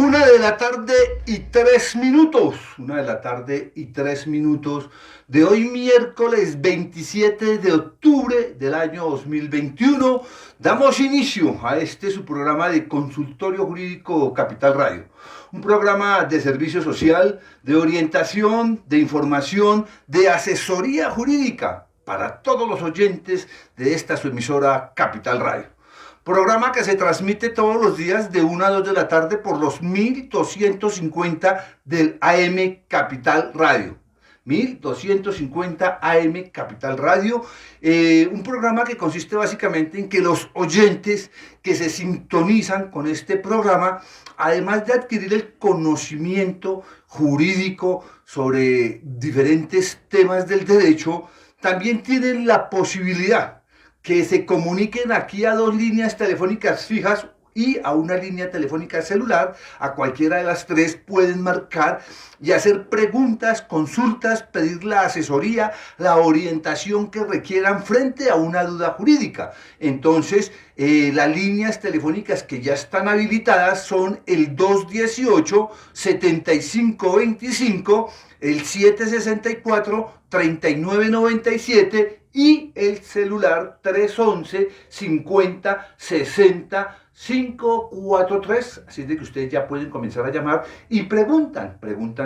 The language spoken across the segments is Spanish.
Una de la tarde y 3 minutos de hoy miércoles 27 de octubre del año 2021. Damos inicio a su programa de Consultorio Jurídico Capital Radio. Un programa de servicio social, de orientación, de información, de asesoría jurídica para todos los oyentes de esta su emisora Capital Radio. Programa que se transmite todos los días de 1 a 2 de la tarde por los 1250 del AM Capital Radio. 1250 AM Capital Radio. Un programa que consiste básicamente en que los oyentes que se sintonizan con este programa, además de adquirir el conocimiento jurídico sobre diferentes temas del derecho, también tienen la posibilidad que se comuniquen aquí a 2 líneas telefónicas fijas y a una línea telefónica celular. A cualquiera de las 3 pueden marcar y hacer preguntas, consultas, pedir la asesoría, la orientación que requieran frente a una duda jurídica. Entonces, las líneas telefónicas que ya están habilitadas son el 218-7525, el 764-3997 y el celular 311-50-60-543. Así es de que ustedes ya pueden comenzar a llamar y preguntan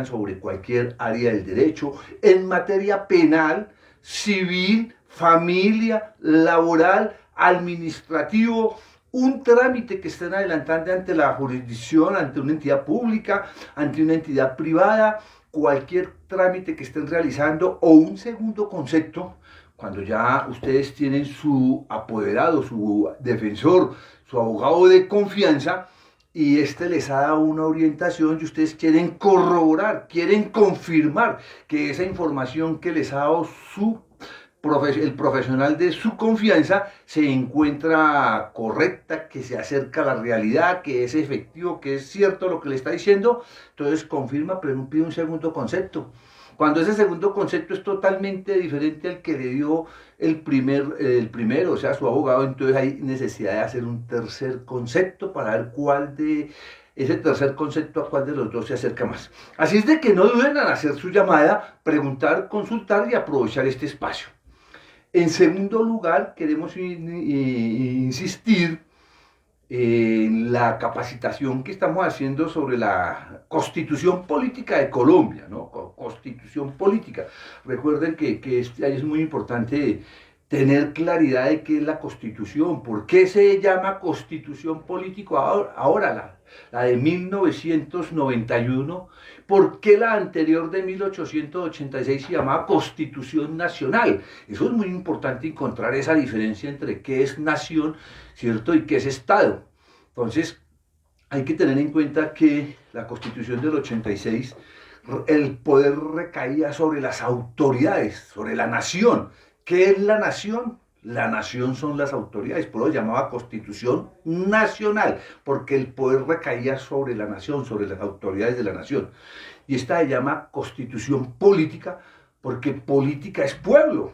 sobre cualquier área del derecho en materia penal, civil, familia, laboral, administrativo, un trámite que estén adelantando ante la jurisdicción, ante una entidad pública, ante una entidad privada, cualquier trámite que estén realizando o un segundo concepto. Cuando ya ustedes tienen su apoderado, su defensor, su abogado de confianza, y les ha dado una orientación y ustedes quieren corroborar, quieren confirmar que esa información que les ha dado el profesional de su confianza se encuentra correcta, que se acerca a la realidad, que es efectivo, que es cierto lo que le está diciendo, entonces confirma, pero pide un segundo concepto. Cuando ese segundo concepto es totalmente diferente al que le dio el primero, o sea, su abogado, entonces hay necesidad de hacer un tercer concepto para ver cuál de ese tercer concepto a cuál de los dos se acerca más. Así es de que no duden en hacer su llamada, preguntar, consultar y aprovechar este espacio. En segundo lugar, queremos insistir en la capacitación que estamos haciendo sobre la Constitución Política de Colombia, ¿no? Constitución Política. Recuerden que es muy importante tener claridad de qué es la Constitución, por qué se llama Constitución Política ahora la de 1991, por qué la anterior de 1886 se llamaba Constitución Nacional. Eso es muy importante, encontrar esa diferencia entre qué es nación, ¿cierto?, y qué es Estado. Entonces, hay que tener en cuenta que la Constitución del 86, el poder recaía sobre las autoridades, sobre la nación. ¿Qué es la nación? La nación son las autoridades, por eso llamaba Constitución Nacional, porque el poder recaía sobre la nación, sobre las autoridades de la nación. Y esta se llama Constitución Política, porque política es pueblo,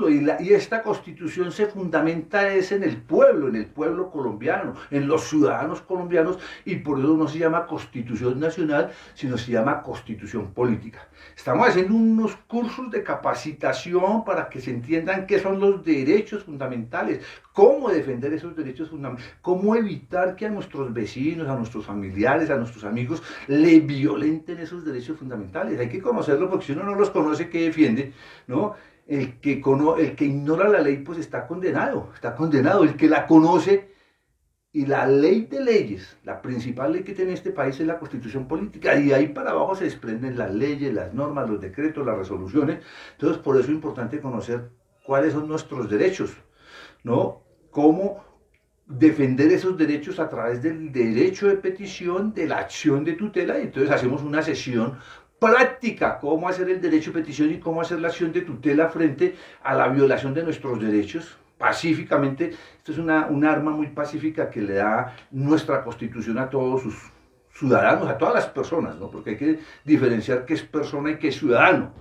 y esta Constitución se fundamenta en el pueblo colombiano, en los ciudadanos colombianos, y por eso no se llama Constitución Nacional, sino se llama Constitución Política. Estamos haciendo unos cursos de capacitación para que se entiendan qué son los derechos fundamentales, cómo defender esos derechos fundamentales, cómo evitar que a nuestros vecinos, a nuestros familiares, a nuestros amigos le violenten esos derechos fundamentales. Hay que conocerlos, porque si uno no los conoce, ¿qué defiende?, ¿no? El que ignora la ley, pues está condenado. El que la conoce, y la ley de leyes, la principal ley que tiene este país es la Constitución Política, y ahí para abajo se desprenden las leyes, las normas, los decretos, las resoluciones. Entonces, por eso es importante conocer cuáles son nuestros derechos, ¿no? Cómo defender esos derechos a través del derecho de petición, de la acción de tutela, y entonces hacemos una sesión práctica, cómo hacer el derecho de petición y cómo hacer la acción de tutela frente a la violación de nuestros derechos pacíficamente. Esto es una arma muy pacífica que le da nuestra Constitución a todos sus ciudadanos, a todas las personas, ¿no? Porque hay que diferenciar qué es persona y qué es ciudadano.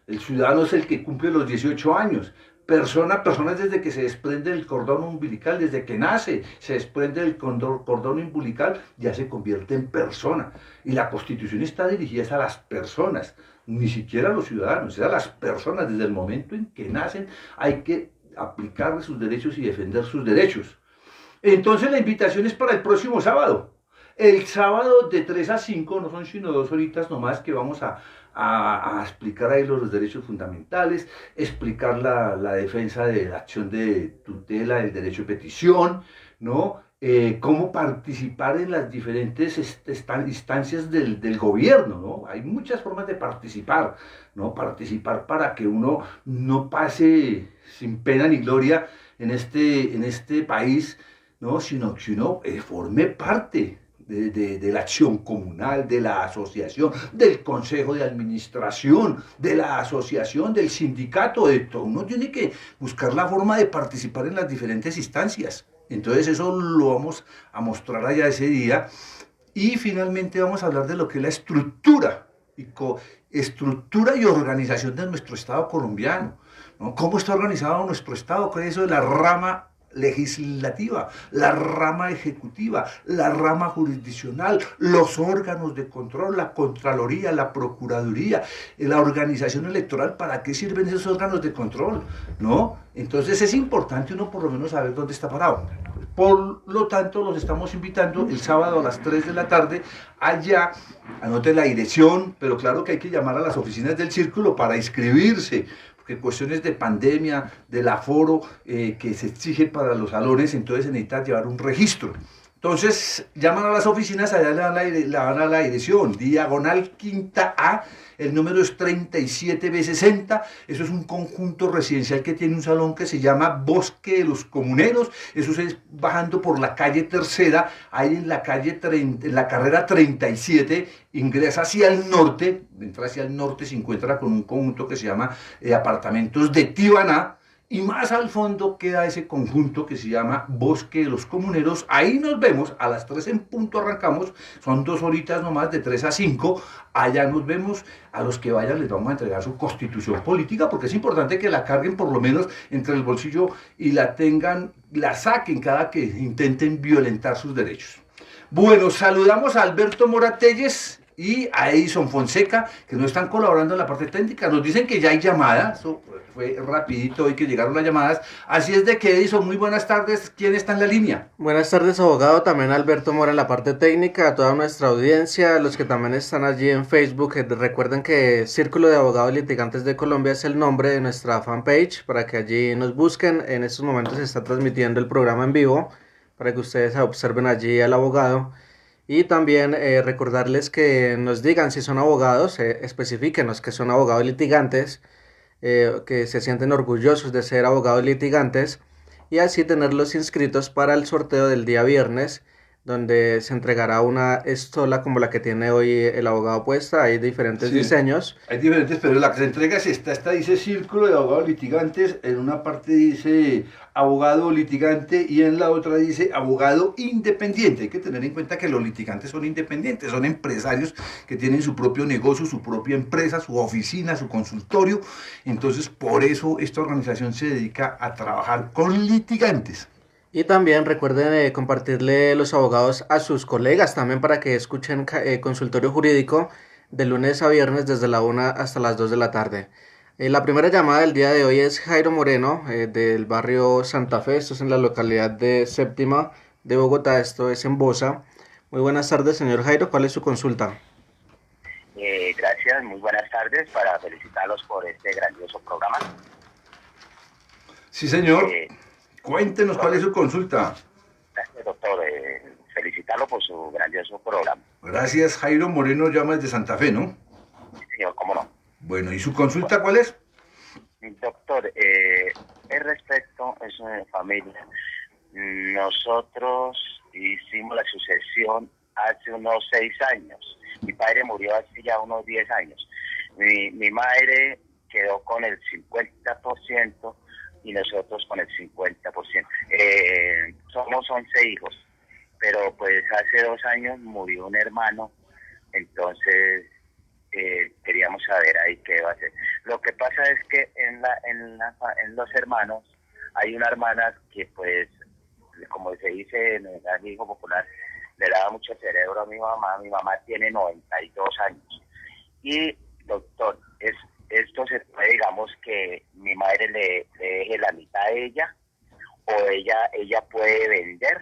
El ciudadano es el que cumple los 18 años, Personas desde que se desprende del cordón umbilical, desde que nace, se desprende del cordón umbilical, ya se convierte en persona. Y la Constitución está dirigida a las personas, ni siquiera a los ciudadanos, a las personas. Desde el momento en que nacen hay que aplicarle sus derechos y defender sus derechos. Entonces la invitación es para el próximo sábado. El sábado de 3 a 5, no son sino 2 horitas nomás que vamos a explicar ahí los derechos fundamentales, explicar la defensa de la acción de tutela, el derecho de petición, ¿no? Cómo participar en las diferentes instancias del gobierno, ¿no? Hay muchas formas de participar, ¿no? Participar para que uno no pase sin pena ni gloria en este país, ¿no? Sino que uno forme parte de la acción comunal, de la asociación, del consejo de administración, de la asociación, del sindicato, de todo. Uno tiene que buscar la forma de participar en las diferentes instancias. Entonces eso lo vamos a mostrar allá ese día. Y finalmente vamos a hablar de lo que es la estructura y organización de nuestro Estado colombiano, ¿no? ¿Cómo está organizado nuestro Estado? ¿Qué es eso de la rama legislativa, la rama ejecutiva, la rama jurisdiccional, los órganos de control, la Contraloría, la Procuraduría, la organización electoral? ¿Para qué sirven esos órganos de control? ¿No? Entonces es importante uno por lo menos saber dónde está parado. Por lo tanto, los estamos invitando el sábado a las 3 de la tarde allá. Anote la dirección, pero claro que hay que llamar a las oficinas del Círculo para inscribirse, porque cuestiones de pandemia, del aforo que se exige para los salones, entonces se necesita llevar un registro. Entonces llaman a las oficinas, allá le van a la dirección, diagonal Quinta A, el número es 37B60, eso es un conjunto residencial que tiene un salón que se llama Bosque de los Comuneros, eso es bajando por la calle Tercera, ahí en la en la carrera 37, ingresa hacia el norte, entra hacia el norte, se encuentra con un conjunto que se llama Apartamentos de Tibaná, y más al fondo queda ese conjunto que se llama Bosque de los Comuneros. Ahí nos vemos, a las 3 en punto arrancamos, son 2 horitas nomás, de 3 a 5, allá nos vemos. A los que vayan les vamos a entregar su constitución política, porque es importante que la carguen por lo menos entre el bolsillo y la tengan, la saquen cada que intenten violentar sus derechos. Bueno, saludamos a Alberto Moratelles y a Edison Fonseca, que nos están colaborando en la parte técnica. Nos dicen que ya hay llamadas, eso fue rapidito hoy que llegaron las llamadas. Así es de que, Edison, muy buenas tardes. ¿Quién está en la línea? Buenas tardes, abogado. También Alberto Mora en la parte técnica, a toda nuestra audiencia, los que también están allí en Facebook. Recuerden que Círculo de Abogados Litigantes de Colombia es el nombre de nuestra fanpage, para que allí nos busquen. En estos momentos se está transmitiendo el programa en vivo, para que ustedes observen allí al abogado. Y también recordarles que nos digan si son abogados, especifíquenos que son abogados litigantes, que se sienten orgullosos de ser abogados litigantes, y así tenerlos inscritos para el sorteo del día viernes, donde se entregará una estola como la que tiene hoy el abogado puesta. Hay diferentes diseños. Hay diferentes, pero la que se entrega es esta dice Círculo de Abogados Litigantes, en una parte dice abogado litigante y en la otra dice abogado independiente. Hay que tener en cuenta que los litigantes son independientes, son empresarios que tienen su propio negocio, su propia empresa, su oficina, su consultorio. Entonces, por eso esta organización se dedica a trabajar con litigantes. Y también recuerden compartirle los abogados a sus colegas también, para que escuchen consultorio jurídico de lunes a viernes desde la 1 hasta las 2 de la tarde. La primera llamada del día de hoy es Jairo Moreno, del barrio Santa Fe. Esto es en la localidad de Séptima de Bogotá, esto es en Bosa. Muy buenas tardes, señor Jairo, ¿cuál es su consulta? Gracias, muy buenas tardes, para felicitarlos por este grandioso programa. Sí, señor. Cuéntenos cuál es su consulta. Gracias, doctor. Felicitarlo por su grandioso programa. Gracias, Jairo Moreno, llama desde Santa Fe, ¿no? Sí, señor, cómo no. Bueno, ¿y su consulta cuál es? Doctor, es respecto a su familia. Nosotros hicimos la sucesión hace unos 6 años. Mi padre murió hace ya unos 10 años. Mi madre quedó con el 50%. Y nosotros con el 50%. Somos 11 hijos, pero pues hace 2 años murió un hermano, entonces queríamos saber ahí qué va a hacer. Lo que pasa es que en los hermanos hay una hermana que, pues, como se dice en el amigo popular, le daba mucho cerebro a mi mamá. Mi mamá tiene 92 años. Y, doctor, esto se puede, digamos, que mi madre le deje la mitad a ella, o ella puede vender.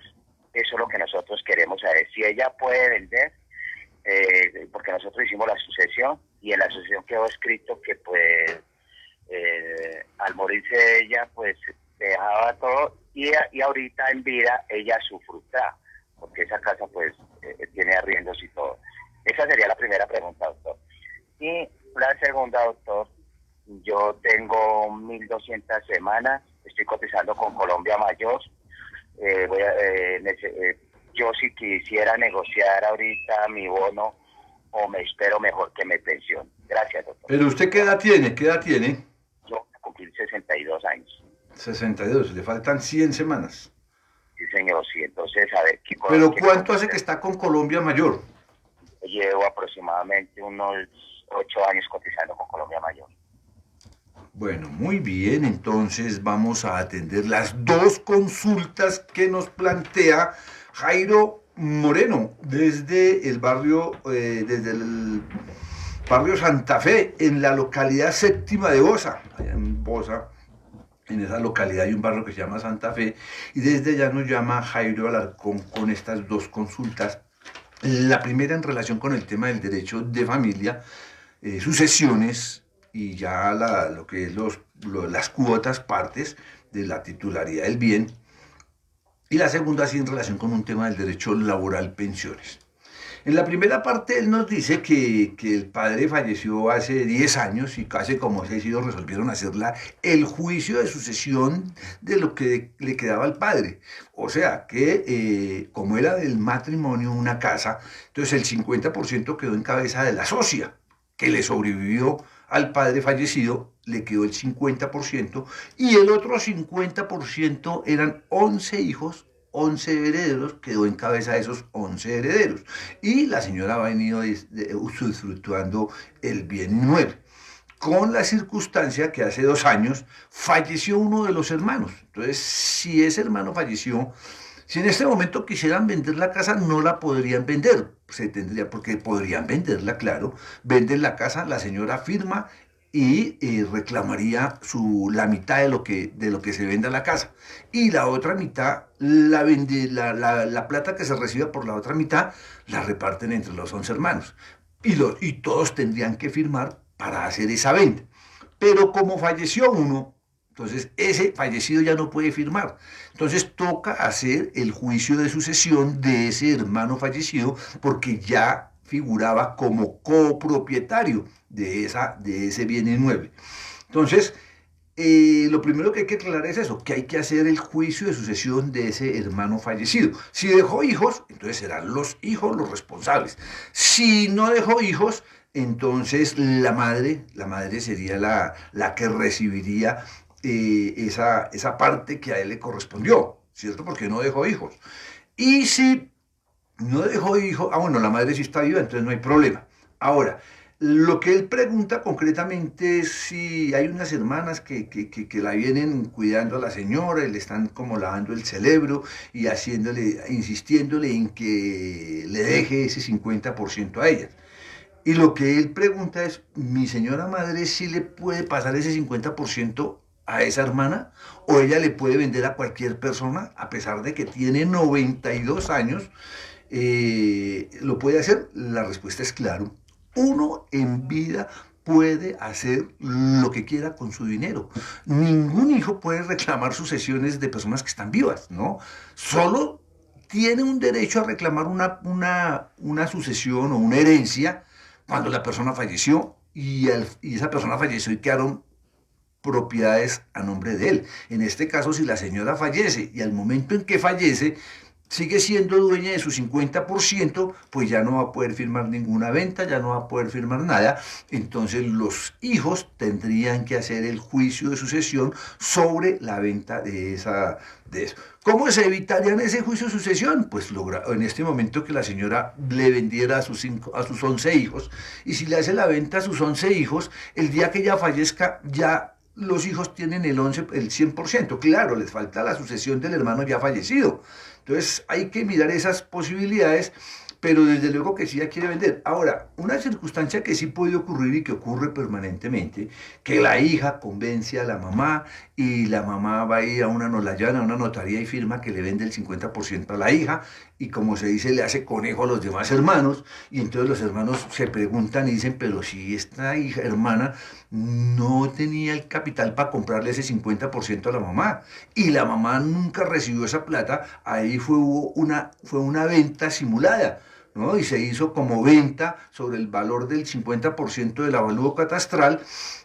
Eso es lo que nosotros queremos saber. Si ella puede vender, porque nosotros hicimos la sucesión, y en la sucesión quedó escrito que, pues, al morirse ella, pues, dejaba todo, y ahorita en vida ella sufructa, porque esa casa, pues, tiene arriendos y todo. Esa sería la primera pregunta, doctor. Y la segunda, doctor, yo tengo 1.200 semanas, estoy cotizando con Colombia Mayor. Yo, si quisiera negociar ahorita mi bono, o me espero, mejor que me pensione. Gracias, doctor. Pero usted, ¿qué edad tiene? ¿Qué edad tiene? Yo voy a cumplir 62 años. 62, le faltan 100 semanas. Sí, señor, sí. Entonces, a ver, Pero ¿cuánto hace que está con Colombia Mayor? Llevo aproximadamente unos 8 años cotizando con Colombia Mayor. Bueno, muy bien, entonces vamos a atender las dos consultas que nos plantea Jairo Moreno desde el barrio Santa Fe, en la localidad séptima de Bosa. Allá en Bosa, en esa localidad hay un barrio que se llama Santa Fe, y desde allá nos llama Jairo Alarcón con estas dos consultas. La primera en relación con el tema del derecho de familia, sucesiones, y ya lo que es las cuotas partes de la titularidad del bien. Y la segunda sí en relación con un tema del derecho laboral, pensiones. En la primera parte él nos dice que el padre falleció hace 10 años y casi como 6 hijos resolvieron hacerla el juicio de sucesión de lo que le quedaba al padre. O sea que como era del matrimonio una casa, entonces el 50% quedó en cabeza de la socia, que le sobrevivió al padre fallecido, le quedó el 50%, y el otro 50% eran 11 hijos, 11 herederos, quedó en cabeza de esos 11 herederos. Y la señora ha venido usufructuando el bien inmueble, con la circunstancia que hace 2 años falleció uno de los hermanos. Entonces, si ese hermano falleció, si en este momento quisieran vender la casa, no la podrían vender. Se tendría, porque podrían venderla, claro. Venden la casa, la señora firma y reclamaría la mitad de lo que se venda la casa. Y la otra mitad, la plata que se reciba por la otra mitad, la reparten entre los 11 hermanos. Y todos tendrían que firmar para hacer esa venta. Pero como falleció uno, entonces ese fallecido ya no puede firmar. Entonces toca hacer el juicio de sucesión de ese hermano fallecido, porque ya figuraba como copropietario de ese bien inmueble. Entonces, lo primero que hay que aclarar es eso, que hay que hacer el juicio de sucesión de ese hermano fallecido. Si dejó hijos, entonces serán los hijos los responsables. Si no dejó hijos, entonces la madre sería la que recibiría esa parte que a él le correspondió, ¿cierto? Porque no dejó hijos. Y si no dejó hijos, bueno, la madre sí está viva, entonces no hay problema. Ahora, lo que él pregunta concretamente es si hay unas hermanas que la vienen cuidando a la señora y le están como lavando el cerebro y insistiéndole en que le deje ese 50% a ellas. Y lo que él pregunta es, ¿mi señora madre sí le puede pasar ese 50% a esa hermana? ¿O ella le puede vender a cualquier persona, a pesar de que tiene 92 años? ¿Lo puede hacer? La respuesta es claro. Uno en vida puede hacer lo que quiera con su dinero. Ningún hijo puede reclamar sucesiones de personas que están vivas, ¿no? Solo tiene un derecho a reclamar una sucesión o una herencia cuando la persona falleció y esa persona falleció y quedaron propiedades a nombre de él. En este caso, si la señora fallece y al momento en que fallece sigue siendo dueña de su 50%, pues ya no va a poder firmar ninguna venta, ya no va a poder firmar nada. Entonces los hijos tendrían que hacer el juicio de sucesión sobre la venta de eso. ¿Cómo se evitarían ese juicio de sucesión? Pues en este momento que la señora le vendiera a sus 11 hijos, y si le hace la venta a sus 11 hijos, el día que ella fallezca ya los hijos tienen el 100%. Claro, les falta la sucesión del hermano ya fallecido. Entonces hay que mirar esas posibilidades, pero desde luego que sí ella quiere vender. Ahora, una circunstancia que sí puede ocurrir y que ocurre permanentemente, que la hija convence a la mamá y la mamá va a ir la llana, a una notaría y firma que le vende el 50% a la hija, y como se dice, le hace conejo a los demás hermanos, y entonces los hermanos se preguntan y dicen, pero si esta hija, hermana, no tenía el capital para comprarle ese 50% a la mamá, y la mamá nunca recibió esa plata, ahí fue una venta simulada, ¿no? Y se hizo como venta sobre el valor del 50% del avalúo catastral.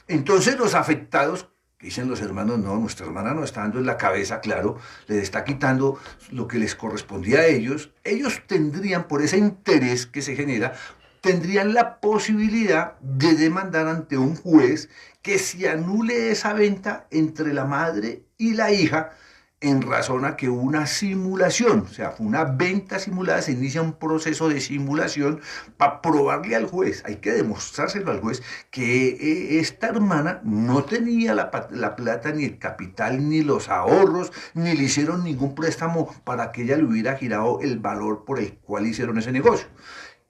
Entonces los afectados, dicen los hermanos, no, nuestra hermana nos está dando en la cabeza, claro, les está quitando lo que les correspondía a ellos. Ellos tendrían, por ese interés que se genera, tendrían la posibilidad de demandar ante un juez que se anule esa venta entre la madre y la hija, en razón a que hubo una simulación, o sea, fue una venta simulada, se inicia un proceso de simulación para probarle al juez, hay que demostrárselo al juez, que esta hermana no tenía la plata, ni el capital, ni los ahorros, ni le hicieron ningún préstamo para que ella le hubiera girado el valor por el cual hicieron ese negocio.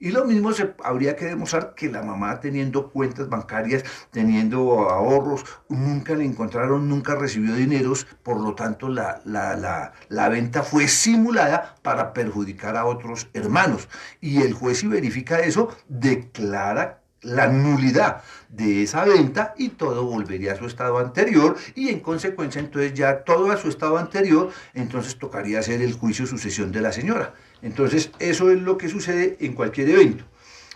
Y lo mismo habría que demostrar que la mamá, teniendo cuentas bancarias, teniendo ahorros, nunca le encontraron, nunca recibió dineros, por lo tanto la venta fue simulada para perjudicar a otros hermanos. Y el juez, si verifica eso, declara la nulidad de esa venta y todo volvería a su estado anterior, y en consecuencia entonces ya todo a su estado anterior, entonces tocaría hacer el juicio de sucesión de la señora. Entonces eso es lo que sucede en cualquier evento.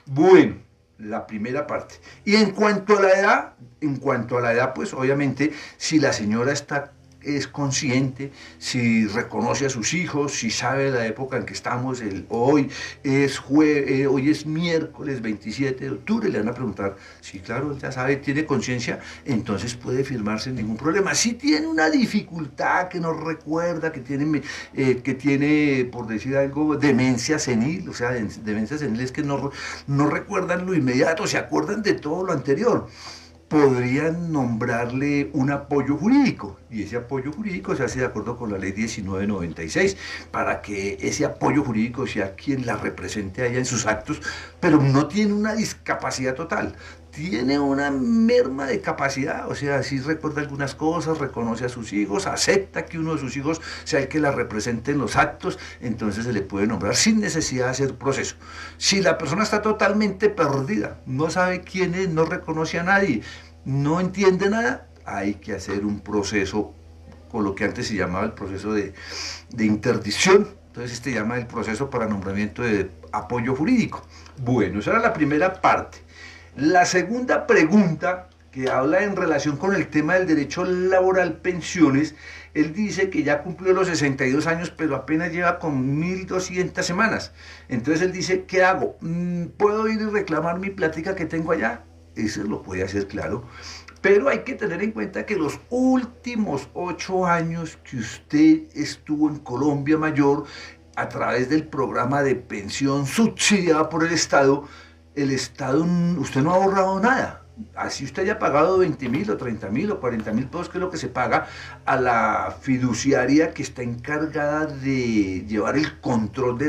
Bueno, la primera parte. Y en cuanto a la edad, pues obviamente si la señora es consciente, si reconoce a sus hijos, si sabe la época en que estamos, hoy es miércoles 27 de octubre, le van a preguntar, sí, claro, ya sabe, tiene conciencia, entonces puede firmar sin ningún problema. Si tiene una dificultad que no recuerda, que tiene, por decir algo, demencia senil, o sea, demencia senil es que no recuerdan lo inmediato, se acuerdan de todo lo anterior, podrían nombrarle un apoyo jurídico, y ese apoyo jurídico se hace de acuerdo con la ley 1996, para que ese apoyo jurídico sea quien la represente allá en sus actos, pero no tiene una discapacidad total, tiene una merma de capacidad, o sea, sí recuerda algunas cosas, reconoce a sus hijos, acepta que uno de sus hijos sea el que la represente en los actos, entonces se le puede nombrar sin necesidad de hacer proceso. Si la persona está totalmente perdida, no sabe quién es, no reconoce a nadie, no entiende nada, hay que hacer un proceso, con lo que antes se llamaba el proceso de interdicción. Entonces este llama el proceso para nombramiento de apoyo jurídico. Bueno, esa era la primera parte. La segunda pregunta, que habla en relación con el tema del derecho laboral, pensiones, él dice que ya cumplió los 62 años, pero apenas lleva con 1.200 semanas. Entonces él dice, ¿qué hago? ¿Puedo ir y reclamar mi plática que tengo allá? Eso lo puede hacer, claro. Pero hay que tener en cuenta que los últimos 8 años que usted estuvo en Colombia Mayor, a través del programa de pensión subsidiada por el Estado, usted no ha ahorrado nada. Así usted haya pagado 20.000 o 30.000 o 40.000 pesos, que es lo que se paga a la fiduciaria que está encargada de llevar el control de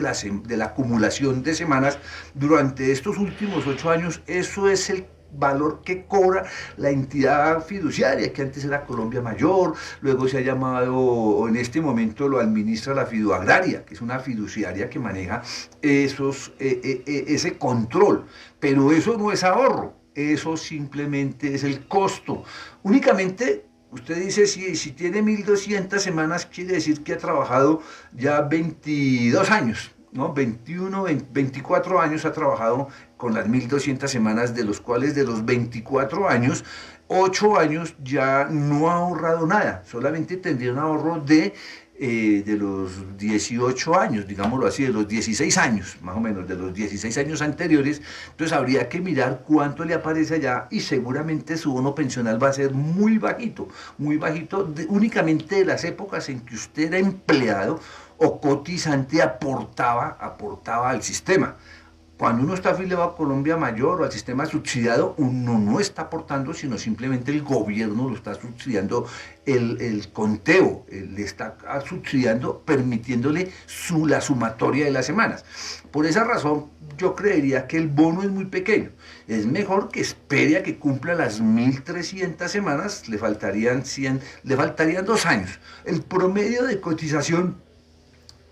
la acumulación de semanas durante estos últimos 8 años, eso es el valor que cobra la entidad fiduciaria, que antes era Colombia Mayor, luego se ha llamado, o en este momento lo administra la Fiduagraria, que es una fiduciaria que maneja ese control, pero eso no es ahorro, eso simplemente es el costo. Únicamente usted dice, si tiene 1.200 semanas, quiere decir que ha trabajado ya 22 años, ¿no? 24 años ha trabajado con las 1.200 semanas, de los cuales de los 24 años, 8 años ya no ha ahorrado nada, solamente tendría un ahorro de de los 18 años, digámoslo así, de los 16 años, más o menos, de los 16 años anteriores. Entonces habría que mirar cuánto le aparece allá y seguramente su bono pensional va a ser muy bajito únicamente de las épocas en que usted era empleado o cotizante, aportaba al sistema. Cuando uno está afiliado a Colombia Mayor o al sistema subsidiado, uno no está aportando, sino simplemente el gobierno lo está subsidiando, el conteo, le está subsidiando, permitiéndole la sumatoria de las semanas. Por esa razón, yo creería que el bono es muy pequeño. Es mejor que espere a que cumpla las 1.300 semanas, le faltarían 2 años. El promedio de cotización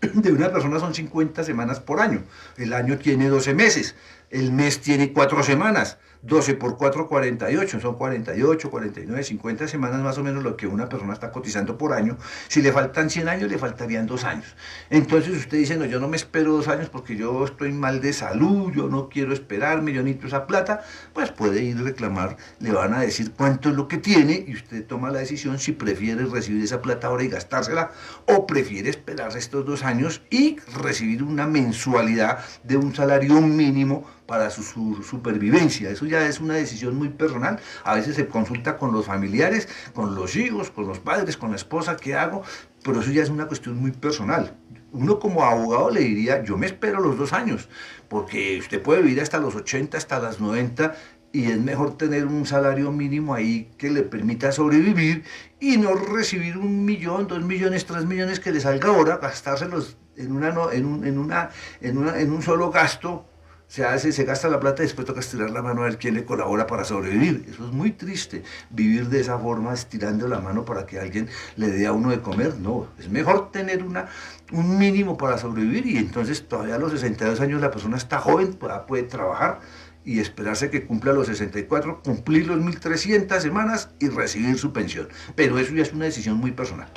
de una persona son 50 semanas por año. El año tiene 12 meses, el mes tiene 4 semanas. 12 por 4, 48, son 48, 49, 50 semanas más o menos lo que una persona está cotizando por año. Si le faltan 100 años, le faltarían 2 años. Entonces usted dice, no, yo no me espero 2 años porque yo estoy mal de salud, yo no quiero esperarme, yo necesito esa plata, pues puede ir a reclamar, le van a decir cuánto es lo que tiene y usted toma la decisión si prefiere recibir esa plata ahora y gastársela o prefiere esperarse estos 2 años y recibir una mensualidad de un salario mínimo para su supervivencia. Eso ya es una decisión muy personal. A veces se consulta con los familiares, con los hijos, con los padres, con la esposa, ¿qué hago? Pero eso ya es una cuestión muy personal. Uno como abogado le diría, yo me espero los 2 años, porque usted puede vivir hasta los 80, hasta las 90, y es mejor tener un salario mínimo ahí que le permita sobrevivir y no recibir 1.000.000, 2.000.000, 3.000.000 que le salga ahora, gastárselos en un solo gasto. Se gasta la plata y después toca estirar la mano a ver quién le colabora para sobrevivir. Eso es muy triste, vivir de esa forma, estirando la mano para que alguien le dé a uno de comer. No, es mejor tener un mínimo para sobrevivir y entonces todavía a los 62 años la persona está joven, puede trabajar y esperarse que cumpla los 64, cumplir los 1.300 semanas y recibir su pensión. Pero eso ya es una decisión muy personal.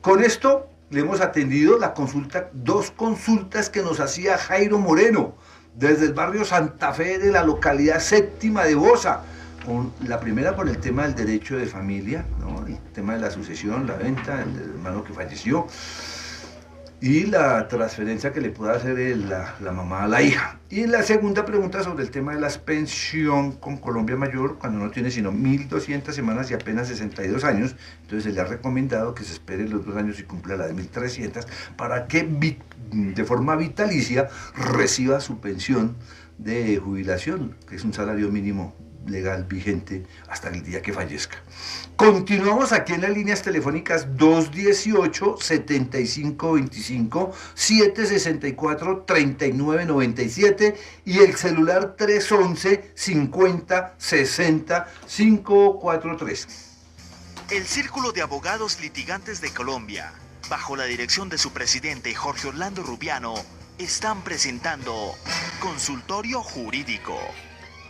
Con esto le hemos atendido 2 consultas que nos hacía Jairo Moreno, desde el barrio Santa Fe de la localidad séptima de Bosa. La primera por el tema del derecho de familia, ¿no? El tema de la sucesión, la venta, el hermano que falleció y la transferencia que le pueda hacer la mamá a la hija. Y la segunda pregunta sobre el tema de la pensión con Colombia Mayor, cuando no tiene sino 1.200 semanas y apenas 62 años, entonces se le ha recomendado que se espere los 2 años y cumpla la de 1.300 para que de forma vitalicia reciba su pensión de jubilación, que es un salario mínimo legal vigente hasta el día que fallezca. Continuamos aquí en las líneas telefónicas 218-7525, 764-3997 y el celular 311-5060-543. El Círculo de Abogados Litigantes de Colombia, bajo la dirección de su presidente Jorge Orlando Rubiano, están presentando Consultorio Jurídico.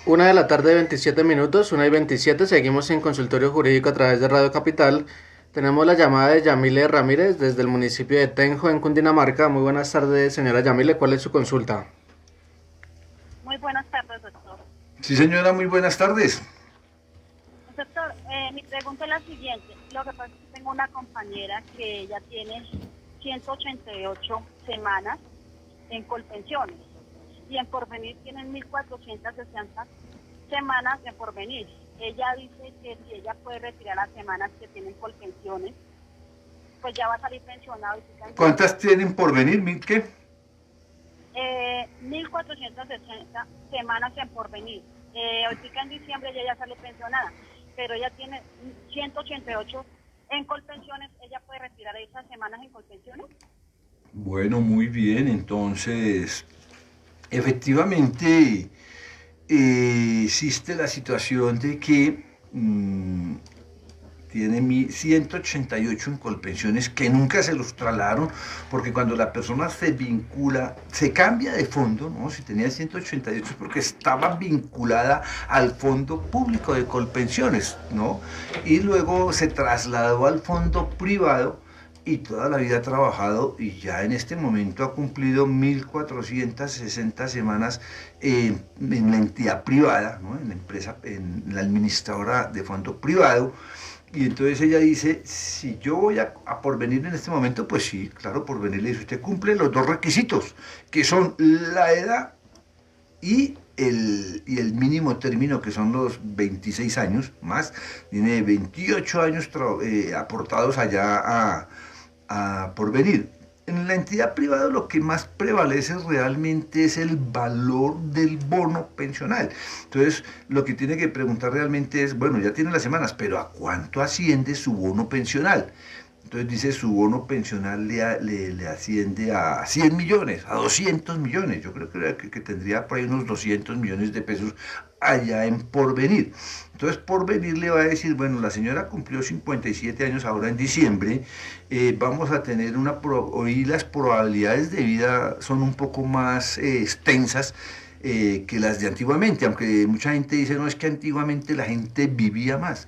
1:27 p.m, 1:27, seguimos en Consultorio Jurídico a través de Radio Capital. Tenemos la llamada de Yamile Ramírez desde el municipio de Tenjo, en Cundinamarca. Muy buenas tardes, señora Yamile, ¿cuál es su consulta? Muy buenas tardes, doctor. Sí, señora, muy buenas tardes. Doctor, mi pregunta es la siguiente. Lo que pasa es que tengo una compañera que ella tiene 188 semanas en Colpensiones y en Porvenir tienen 1.460 semanas en Porvenir. Ella dice que si ella puede retirar las semanas que tienen Colpensiones, pues ya va a salir pensionado. ¿Cuántas tienen por venir? ¿1.000 qué? 1.460 semanas en Porvenir. Ahorita en diciembre ella ya sale pensionada, pero ella tiene 188 en Colpensiones. ¿Ella puede retirar esas semanas en Colpensiones? Bueno, muy bien, entonces efectivamente existe la situación de que tiene 188 en Colpensiones que nunca se los trasladaron, porque cuando la persona se vincula, se cambia de fondo, ¿no? Si tenía 188 es porque estaba vinculada al fondo público de Colpensiones, ¿no? Y luego se trasladó al fondo privado y toda la vida ha trabajado y ya en este momento ha cumplido 1.460 semanas en la entidad privada, ¿no? En la empresa, en la administradora de fondo privado. Y entonces ella dice, si yo voy a Porvenir en este momento, pues sí, claro, Porvenir le dice, usted cumple los dos requisitos, que son la edad y el mínimo término, que son los 26 años más, tiene 28 años aportados allá a Porvenir. En la entidad privada lo que más prevalece realmente es el valor del bono pensional. Entonces, lo que tiene que preguntar realmente es, bueno, ya tiene las semanas, pero ¿a cuánto asciende su bono pensional? Entonces dice, su bono pensional le asciende a 100 millones, a 200 millones. Yo creo que tendría por ahí unos 200 millones de pesos allá en Porvenir. Entonces Porvenir le va a decir, bueno, la señora cumplió 57 años ahora en diciembre, vamos a tener hoy las probabilidades de vida son un poco más extensas que las de antiguamente, aunque mucha gente dice, no, es que antiguamente la gente vivía más.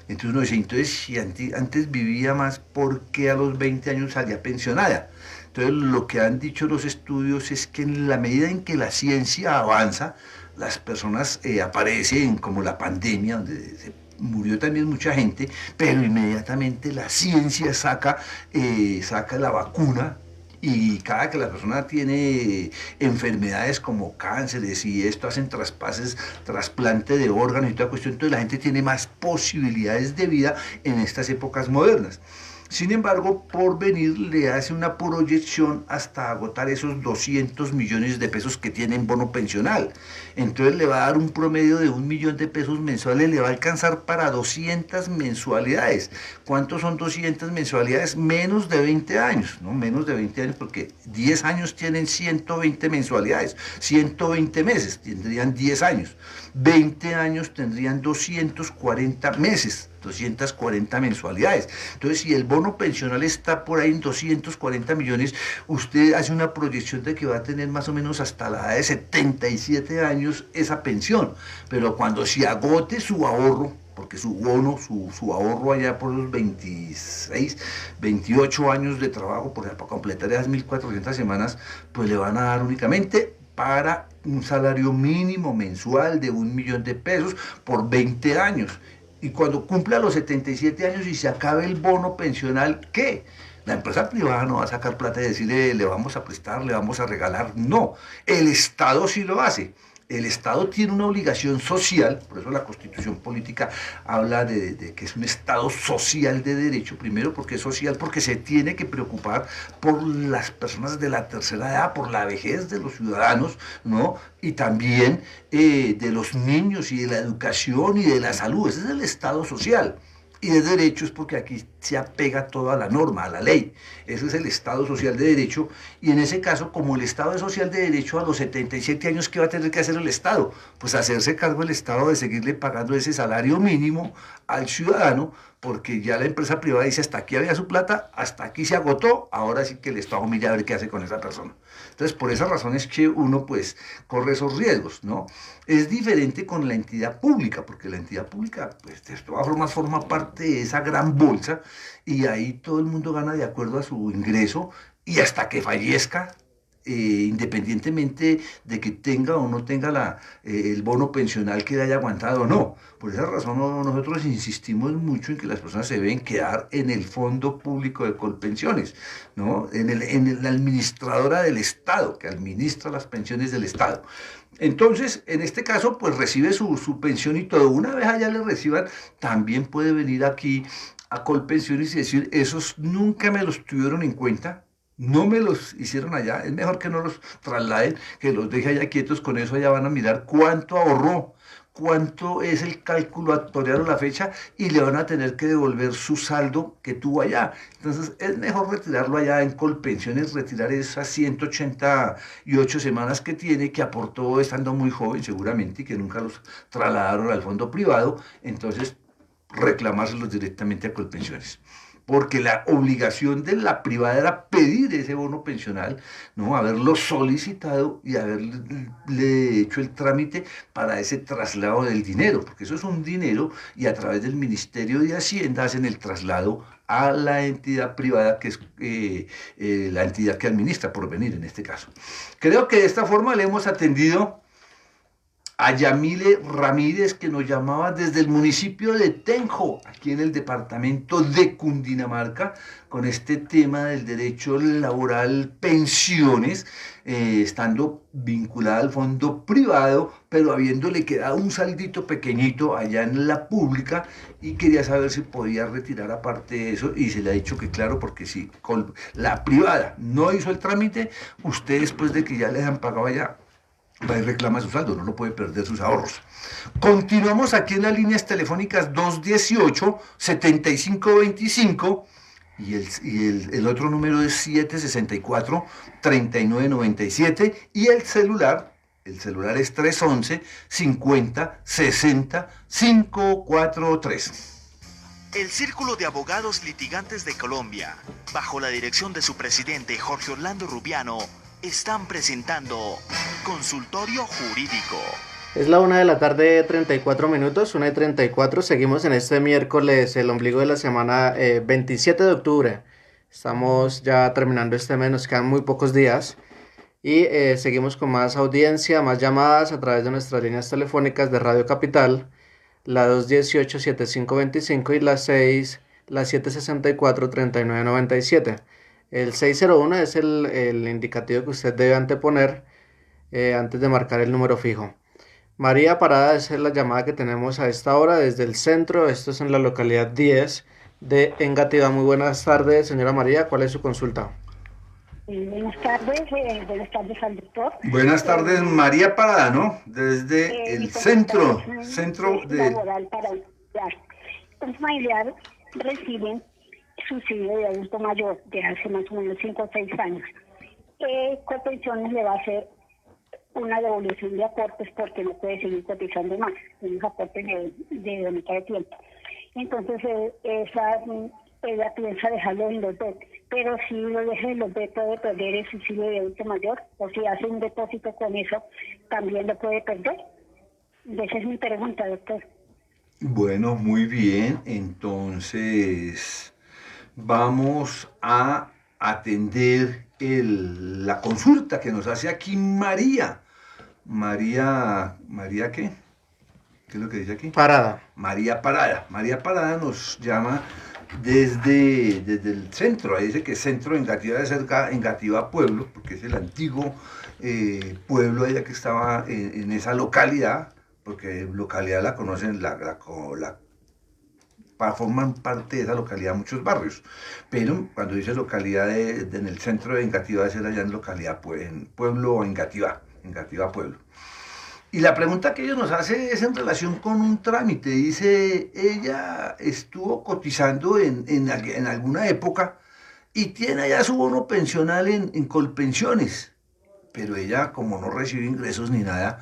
Entonces uno dice, entonces si antes vivía más, ¿por qué a los 20 años salía pensionada? Entonces lo que han dicho los estudios es que en la medida en que la ciencia avanza, las personas aparecen como la pandemia, donde murió también mucha gente, pero inmediatamente la ciencia saca la vacuna. Y cada que la persona tiene enfermedades como cánceres y esto, hacen trasplante de órganos y toda cuestión, entonces la gente tiene más posibilidades de vida en estas épocas modernas. Sin embargo, Porvenir le hace una proyección hasta agotar esos 200 millones de pesos que tiene en bono pensional. Entonces le va a dar un promedio de 1 millón de pesos mensuales, le va a alcanzar para 200 mensualidades. ¿Cuántos son 200 mensualidades? Menos de 20 años, ¿no? Menos de 20 años, porque 10 años tienen 120 mensualidades, 120 meses tendrían 10 años, 20 años tendrían 240 meses. 240 mensualidades. Entonces, si el bono pensional está por ahí en 240 millones, usted hace una proyección de que va a tener más o menos hasta la edad de 77 años esa pensión. Pero cuando se agote su ahorro, porque su bono, su ahorro allá por los 26, 28 años de trabajo, para completar esas 1.400 semanas, pues le van a dar únicamente para un salario mínimo mensual de 1 millón de pesos por 20 años. Y cuando cumpla los 77 años y se acabe el bono pensional, ¿qué? La empresa privada no va a sacar plata y decirle, le vamos a prestar, le vamos a regalar. No, el Estado sí lo hace. El Estado tiene una obligación social, por eso la Constitución política habla de que es un Estado social de derecho, primero porque es social, porque se tiene que preocupar por las personas de la tercera edad, por la vejez de los ciudadanos, ¿no? Y también de los niños y de la educación y de la salud. Ese es el Estado social. Y de derechos porque aquí se apega todo a la norma, a la ley. Ese es el Estado social de derecho. Y en ese caso, como el Estado es social de derecho, a los 77 años, ¿qué va a tener que hacer el Estado? Pues hacerse cargo el Estado de seguirle pagando ese salario mínimo al ciudadano, porque ya la empresa privada dice, hasta aquí había su plata, hasta aquí se agotó, ahora sí que el Estado mira a ver qué hace con esa persona. Entonces, por esas razones que uno pues corre esos riesgos, ¿no? Es diferente con la entidad pública, porque la entidad pública, pues de todas formas forma parte de esa gran bolsa y ahí todo el mundo gana de acuerdo a su ingreso y hasta que fallezca, independientemente de que tenga o no tenga el bono pensional que haya aguantado o no. Por esa razón nosotros insistimos mucho en que las personas se deben quedar en el Fondo Público de Colpensiones, ¿no? En la administradora del Estado, que administra las pensiones del Estado. Entonces, en este caso, pues recibe su pensión y todo. Una vez allá le reciban, también puede venir aquí a Colpensiones y decir, esos nunca me los tuvieron en cuenta, no me los hicieron allá, es mejor que no los trasladen, que los deje allá quietos, con eso allá van a mirar cuánto ahorró, cuánto es el cálculo actuarial a la fecha y le van a tener que devolver su saldo que tuvo allá. Entonces es mejor retirarlo allá en Colpensiones, retirar esas 188 semanas que tiene, que aportó estando muy joven seguramente y que nunca los trasladaron al fondo privado, entonces reclamárselos directamente a Colpensiones. Porque la obligación de la privada era pedir ese bono pensional, ¿no? Haberlo solicitado y haberle hecho el trámite para ese traslado del dinero, porque eso es un dinero y a través del Ministerio de Hacienda hacen el traslado a la entidad privada, que es la entidad que administra Porvenir en este caso. Creo que de esta forma le hemos atendido a Yamile Ramírez, que nos llamaba desde el municipio de Tenjo, aquí en el departamento de Cundinamarca, con este tema del derecho laboral, pensiones, estando vinculada al fondo privado, pero habiéndole quedado un saldito pequeñito allá en la pública, y quería saber si podía retirar aparte de eso, y se le ha dicho que claro, porque si la privada no hizo el trámite, usted después de que ya le han pagado allá, va y reclama su saldo, no puede perder sus ahorros. Continuamos aquí en las líneas telefónicas 218-7525 y el otro número es 764-3997 y el celular es 311-50-60-543. El Círculo de Abogados Litigantes de Colombia, bajo la dirección de su presidente Jorge Orlando Rubiano, están presentando Consultorio Jurídico. Es la 1:34 p.m, 1:34. Seguimos en este miércoles, el ombligo de la semana 27 de octubre. Estamos ya terminando este mes, nos quedan muy pocos días. Y seguimos con más audiencia, más llamadas a través de nuestras líneas telefónicas de Radio Capital, la 218-7525 y la 764-3997. El 601 es el indicativo que usted debe anteponer antes de marcar el número fijo. María Parada es la llamada que tenemos a esta hora desde el centro. Esto es en la localidad 10 de Engativá. Muy buenas tardes, señora María. ¿Cuál es su consulta? Buenas tardes al doctor. Buenas tardes, María Parada, ¿no? Desde el centro de... Laboral para un familiar recibe subsidio de adulto mayor de hace más o menos 5 o 6 años. Colpensiones le va a hacer una devolución de aportes porque no puede seguir cotizando más, unos aportes de mitad de tiempo. Entonces ella piensa dejarlo en los BET, pero si lo deja en los BET puede perder el subsidio de adulto mayor, o si hace un depósito con eso, también lo puede perder. Esa es mi pregunta, doctor. Bueno, muy bien, entonces vamos a atender la consulta que nos hace aquí María. ¿María qué? ¿Qué es lo que dice aquí? Parada. María Parada. María Parada nos llama desde el centro. Ahí dice que centro de Engativá, de cerca Engativá Pueblo, porque es el antiguo pueblo allá que estaba en esa localidad, porque localidad la conocen, forman parte de esa localidad muchos barrios, pero cuando dice localidad en el centro de Engativá, es allá en localidad, en pueblo o Engativá Pueblo. Y la pregunta que ella nos hace es en relación con un trámite. Dice, ella estuvo cotizando en alguna época y tiene ya su bono pensional en Colpensiones, pero ella, como no recibe ingresos ni nada,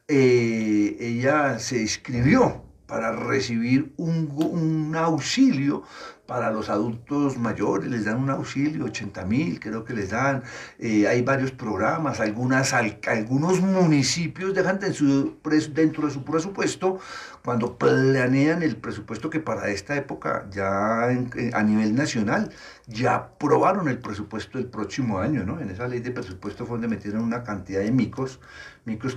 ella se inscribió para recibir un auxilio para los adultos mayores, les dan un auxilio, 80.000 creo que les dan, hay varios programas, algunos municipios dejan dentro de su presupuesto, cuando planean el presupuesto, que para esta época ya a nivel nacional, ya aprobaron el presupuesto del próximo año, ¿no? En esa ley de presupuesto fue donde metieron una cantidad de micos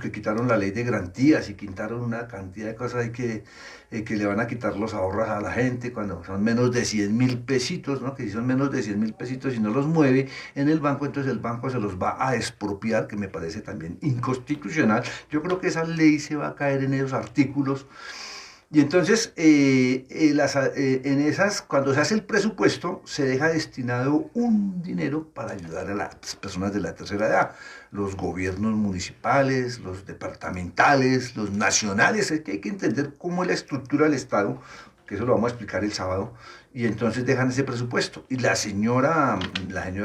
que quitaron la ley de garantías y quitaron una cantidad de cosas ahí que le van a quitar los ahorros a la gente cuando son menos de 100.000 pesitos, ¿no? Que si son menos de 100.000 pesitos y no los mueve en el banco, entonces el banco se los va a expropiar, que me parece también inconstitucional. Yo creo que esa ley se va a caer en esos artículos. Y entonces, cuando se hace el presupuesto, se deja destinado un dinero para ayudar a las personas de la tercera edad. Los gobiernos municipales, los departamentales, los nacionales, es que hay que entender cómo es la estructura del Estado, que eso lo vamos a explicar el sábado, y entonces dejan ese presupuesto. Y la señora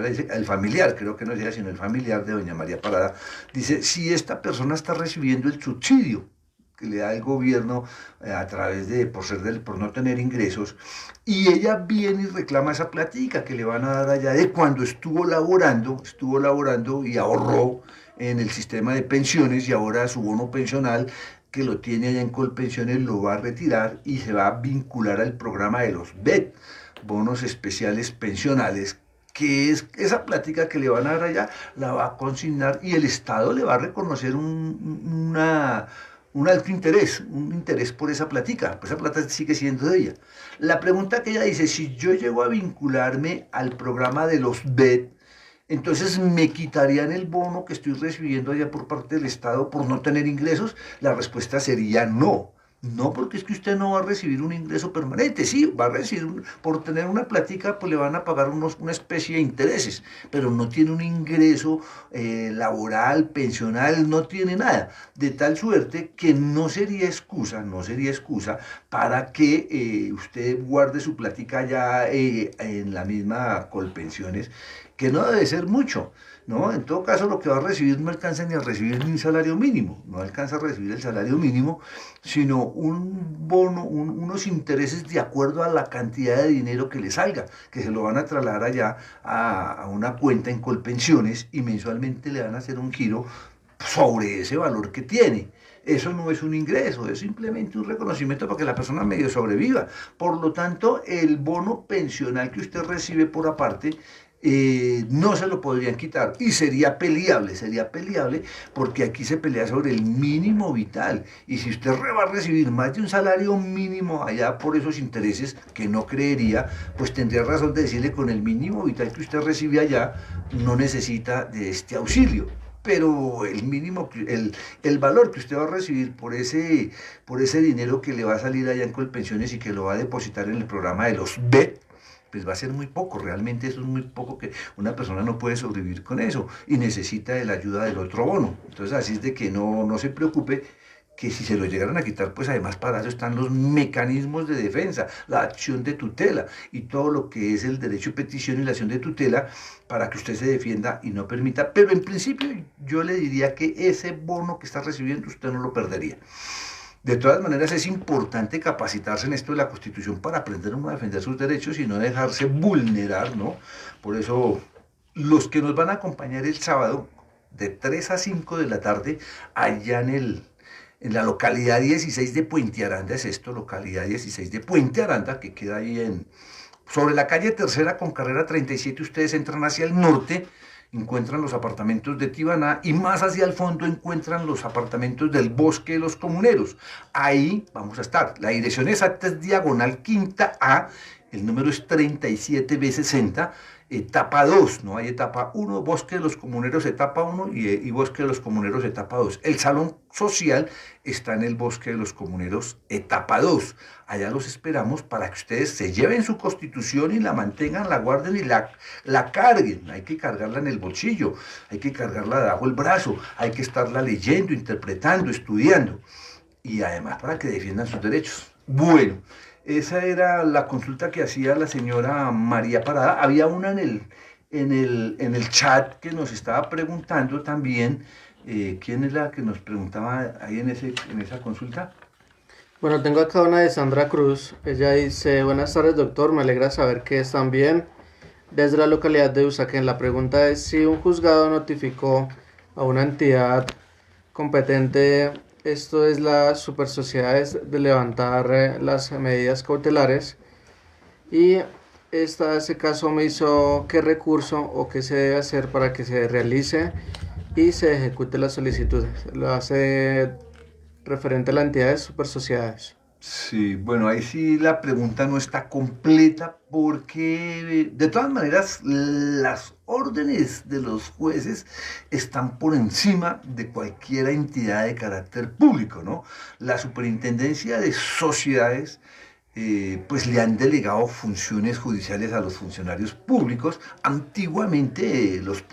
dice, el familiar, creo que no es ella, sino el familiar de doña María Parada, dice, si esta persona está recibiendo el subsidio que le da el gobierno a través por no tener ingresos, y ella viene y reclama esa platica que le van a dar allá de cuando estuvo laborando y ahorró en el sistema de pensiones, y ahora su bono pensional que lo tiene allá en Colpensiones lo va a retirar y se va a vincular al programa de los BET, bonos especiales pensionales, que es esa plática que le van a dar allá, la va a consignar y el Estado le va a reconocer un alto interés, un interés por esa platica, pues esa plata sigue siendo de ella. La pregunta que ella dice, si yo llego a vincularme al programa de los BED, entonces me quitarían el bono que estoy recibiendo allá por parte del Estado por no tener ingresos. La respuesta sería no. No, porque es que usted no va a recibir un ingreso permanente, sí, va a recibir, por tener una plática, pues le van a pagar una especie de intereses, pero no tiene un ingreso laboral, pensional, no tiene nada, de tal suerte que no sería excusa, no sería excusa para que usted guarde su plática ya en la misma Colpensiones, que no debe ser mucho. ¿No? En todo caso, lo que va a recibir no alcanza ni a recibir ni un salario mínimo, no alcanza a recibir el salario mínimo, sino un bono, unos intereses de acuerdo a la cantidad de dinero que le salga, que se lo van a trasladar allá a una cuenta en Colpensiones y mensualmente le van a hacer un giro sobre ese valor que tiene. Eso no es un ingreso, es simplemente un reconocimiento para que la persona medio sobreviva. Por lo tanto, el bono pensional que usted recibe por aparte no se lo podrían quitar y sería peleable porque aquí se pelea sobre el mínimo vital y si usted va a recibir más de un salario mínimo allá por esos intereses que no creería, pues tendría razón de decirle con el mínimo vital que usted recibe allá no necesita de este auxilio. Pero el mínimo, el valor que usted va a recibir por ese dinero que le va a salir allá en Colpensiones y que lo va a depositar en el programa de los B, pues va a ser muy poco, realmente eso es muy poco que una persona no puede sobrevivir con eso y necesita de la ayuda del otro bono. Entonces así es de que no se preocupe que si se lo llegaran a quitar, pues además para eso están los mecanismos de defensa, la acción de tutela y todo lo que es el derecho de petición y la acción de tutela para que usted se defienda y no permita. Pero en principio yo le diría que ese bono que está recibiendo usted no lo perdería. De todas maneras, es importante capacitarse en esto de la Constitución para aprender a defender sus derechos y no dejarse vulnerar, ¿no? Por eso, los que nos van a acompañar el sábado, de 3 a 5 de la tarde, allá en la localidad 16 de Puente Aranda, es esto, localidad 16 de Puente Aranda, que queda ahí sobre la calle Tercera con carrera 37, ustedes entran hacia el norte, encuentran los apartamentos de Tibaná y más hacia el fondo encuentran los apartamentos del Bosque de los Comuneros. Ahí vamos a estar. La dirección exacta es diagonal quinta A, el número es 37B60, etapa 2, no hay etapa 1, Bosque de los Comuneros etapa 1 y Bosque de los Comuneros etapa 2. El salón social está en el Bosque de los Comuneros etapa 2. Allá los esperamos para que ustedes se lleven su Constitución y la mantengan, la guarden y la carguen. Hay que cargarla en el bolsillo, hay que cargarla debajo del brazo, hay que estarla leyendo, interpretando, estudiando y además para que defiendan sus derechos. Bueno, esa era la consulta que hacía la señora María Parada. Había una en el chat que nos estaba preguntando también, ¿quién es la que nos preguntaba ahí en esa consulta? Bueno, tengo acá una de Sandra Cruz. Ella dice: buenas tardes, doctor, me alegra saber que están bien. Desde la localidad de Usaquén, la pregunta es si un juzgado notificó a una entidad competente, esto es las supersociedades, de levantar las medidas cautelares, y ese caso me hizo qué recurso o qué se debe hacer para que se realice y se ejecute la solicitud. Lo hace referente a la entidad de supersociedades. Sí, bueno, ahí sí la pregunta no está completa porque de todas maneras las órdenes de los jueces están por encima de cualquier entidad de carácter público, ¿no? La Superintendencia de Sociedades pues le han delegado funciones judiciales a los funcionarios públicos. Antiguamente los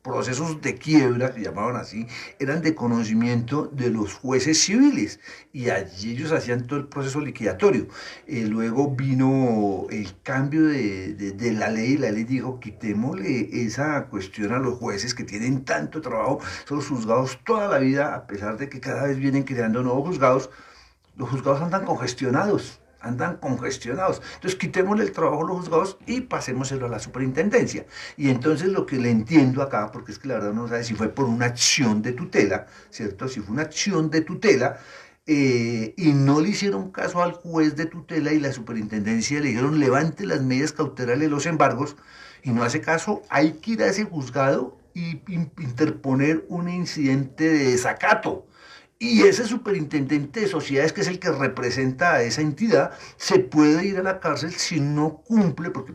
procesos de quiebra, que llamaban así, eran de conocimiento de los jueces civiles y allí ellos hacían todo el proceso liquidatorio. Luego vino el cambio de la ley dijo: quitémosle esa cuestión a los jueces que tienen tanto trabajo, son los juzgados toda la vida, a pesar de que cada vez vienen creando nuevos juzgados, los juzgados andan congestionados. Entonces quitémosle el trabajo a los juzgados y pasémoselo a la superintendencia. Y entonces lo que le entiendo acá, porque es que la verdad no sabe si fue por una acción de tutela, ¿cierto? Si fue una acción de tutela y no le hicieron caso al juez de tutela y la superintendencia le dijeron: levante las medidas cautelares, los embargos, y no hace caso, hay que ir a ese juzgado y interponer un incidente de desacato. Y ese superintendente de sociedades, que es el que representa a esa entidad, se puede ir a la cárcel si no cumple, porque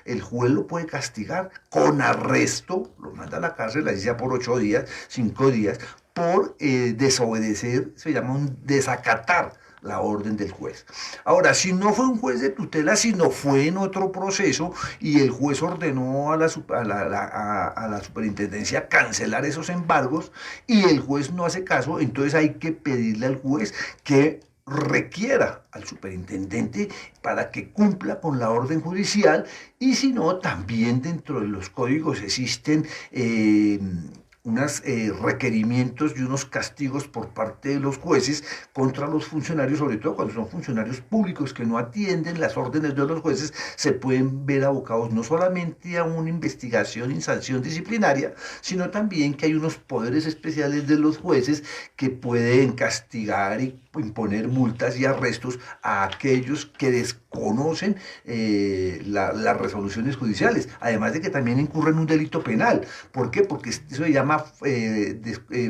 el juez lo puede castigar con arresto, lo manda a la cárcel, ahí sea por 8 días, 5 días, por desobedecer, se llama un desacatar la orden del juez. Ahora, si no fue un juez de tutela, sino fue en otro proceso y el juez ordenó a la superintendencia cancelar esos embargos y el juez no hace caso, entonces hay que pedirle al juez que requiera al superintendente para que cumpla con la orden judicial, y si no, también dentro de los códigos existen unos requerimientos y unos castigos por parte de los jueces contra los funcionarios, sobre todo cuando son funcionarios públicos que no atienden las órdenes de los jueces, se pueden ver abocados no solamente a una investigación y sanción disciplinaria, sino también que hay unos poderes especiales de los jueces que pueden castigar y imponer multas y arrestos a aquellos que desconocen las resoluciones judiciales, además de que también incurren en un delito penal. ¿Por qué? Porque eso se llama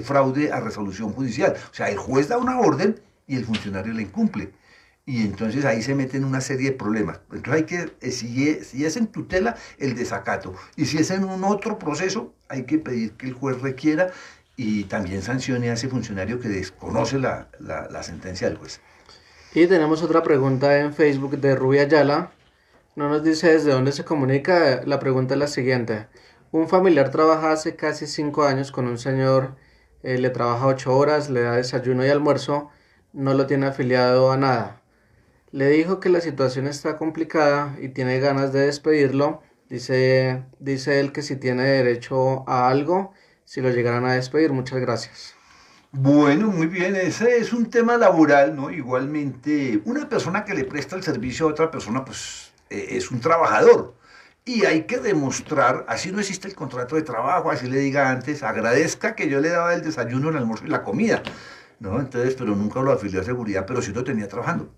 fraude a resolución judicial. O sea, el juez da una orden y el funcionario la incumple. Y entonces ahí se meten una serie de problemas. Entonces hay que, si es en tutela, el desacato. Y si es en un otro proceso, hay que pedir que el juez requiera y también sancione a ese funcionario que desconoce la sentencia del juez. Y tenemos otra pregunta en Facebook de Rubia Ayala. No nos dice desde dónde se comunica. La pregunta es la siguiente. Un familiar trabaja hace casi 5 años con un señor, le trabaja 8 horas, le da desayuno y almuerzo, no lo tiene afiliado a nada. Le dijo que la situación está complicada y tiene ganas de despedirlo. Dice él que si tiene derecho a algo, si lo llegaran a despedir. Muchas gracias. Bueno, muy bien, ese es un tema laboral, ¿no? Igualmente, una persona que le presta el servicio a otra persona, pues es un trabajador. Y hay que demostrar, así no existe el contrato de trabajo, así le diga antes, agradezca que yo le daba el desayuno, el almuerzo y la comida, ¿no? Entonces, pero nunca lo afilió a seguridad, pero sí lo tenía trabajando.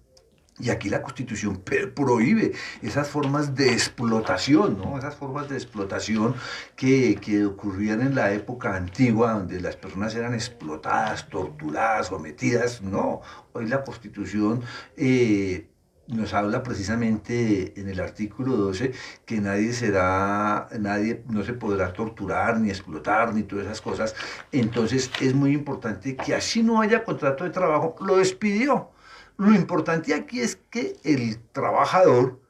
Y aquí la Constitución prohíbe esas formas de explotación, ¿no? Esas formas de explotación que ocurrían en la época antigua, donde las personas eran explotadas, torturadas, sometidas. No, hoy la Constitución nos habla precisamente en el artículo 12 que nadie no se podrá torturar, ni explotar, ni todas esas cosas. Entonces es muy importante que así no haya contrato de trabajo, lo despidió. Lo importante aquí es que el trabajador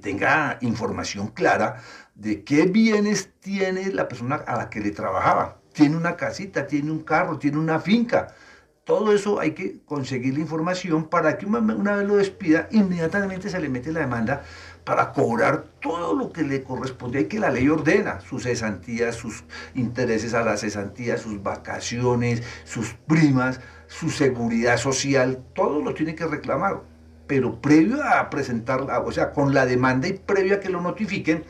tenga información clara de qué bienes tiene la persona a la que le trabajaba. Tiene una casita, tiene un carro, tiene una finca. Todo eso hay que conseguir la información para que una vez lo despida, inmediatamente se le mete la demanda para cobrar todo lo que le corresponde y que la ley ordena, sus cesantías, sus intereses a las cesantías, sus vacaciones, sus primas, su seguridad social, todo lo tiene que reclamar. Pero previo a presentarla, o sea, con la demanda y previo a que lo notifiquen,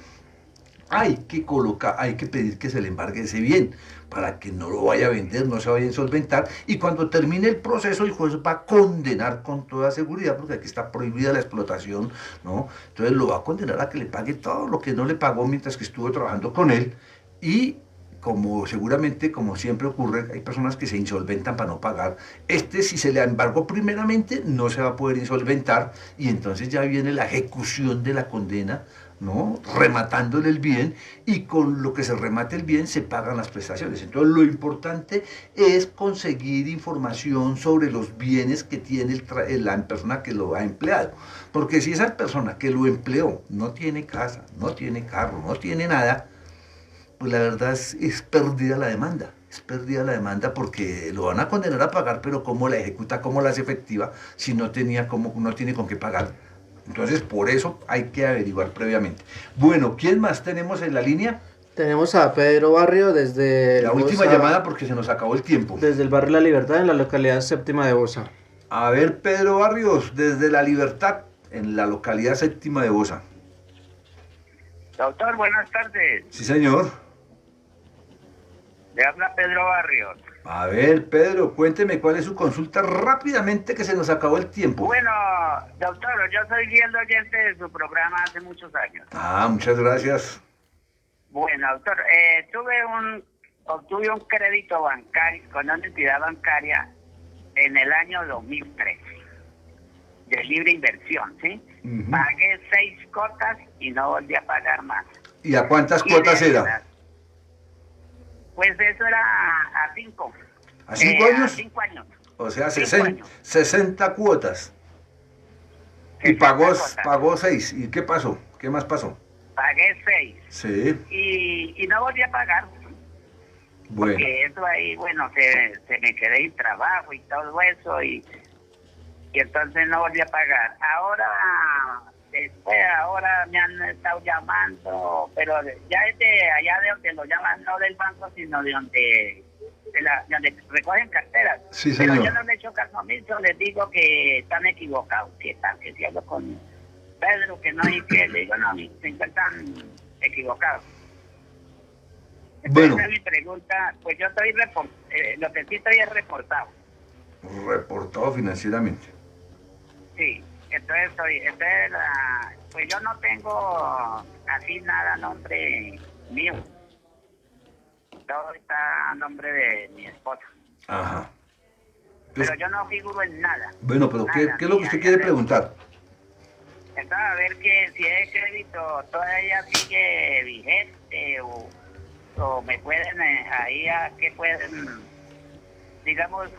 hay que pedir que se le embargue ese bien para que no lo vaya a vender, no se vaya a insolventar, y cuando termine el proceso el juez va a condenar con toda seguridad, porque aquí está prohibida la explotación, ¿no? Entonces lo va a condenar a que le pague todo lo que no le pagó mientras que estuvo trabajando con él, y como seguramente, como siempre ocurre, hay personas que se insolventan para no pagar. Si se le embargó primeramente, no se va a poder insolventar, y entonces ya viene la ejecución de la condena, ¿no? Rematándole el bien, y con lo que se remate el bien se pagan las prestaciones. Entonces lo importante es conseguir información sobre los bienes que tiene la persona que lo ha empleado, porque si esa persona que lo empleó no tiene casa, no tiene carro, no tiene nada, pues la verdad es perdida la demanda. Es perdida la demanda porque lo van a condenar a pagar, pero ¿cómo la ejecuta, cómo la hace efectiva si no tiene con qué pagar? Entonces, por eso hay que averiguar previamente. Bueno, ¿quién más tenemos en la línea? Tenemos a Pedro Barrio desde... La última llamada porque se nos acabó el tiempo. Desde el barrio La Libertad, en la localidad séptima de Bosa. A ver, Pedro Barrios, desde La Libertad, en la localidad séptima de Bosa. Doctor, buenas tardes. Sí, señor. Le habla Pedro Barrios. A ver, Pedro, cuénteme cuál es su consulta rápidamente, que se nos acabó el tiempo. Bueno, doctor, yo soy fiel oyente de su programa hace muchos años. Muchas gracias. Bueno, doctor, tuve obtuve un crédito bancario con una entidad bancaria en el año 2013, de libre inversión, ¿sí? Pagué 6 cuotas y no volví a pagar más. ¿Y a cuántas cuotas era? Pues eso era a 5. ¿A 5 años? A 5 años. O sea, 5 años. 60 cuotas. Y 60 cuotas. pagó 6. ¿Y qué pasó? ¿Qué más pasó? Pagué 6. Sí. Y no volví a pagar. Bueno. Porque eso ahí, bueno, se me quedé sin trabajo y todo eso. Y entonces no volví a pagar. Ahora me han estado llamando, pero ya es de allá de donde lo llaman, no del banco, sino de donde recogen carteras. Sí, pero señor. yo no le he hecho caso omiso, les digo que están equivocados, que si hablo con Pedro, que no, y que le digo, no, se encuentran equivocados. Entonces, Bueno. esa es mi pregunta, pues yo estoy lo que sí estoy es reportado. Reportado financieramente. Sí, entonces pues yo no tengo así nada a nombre mío. Todo está a nombre de mi esposa. Ajá. Pero yo no figuro en nada. Bueno, pero ¿qué Nada, es lo que usted quiere preguntar? Entonces, a ver que si el crédito todavía sigue vigente o me pueden ahí a que pueden, digamos,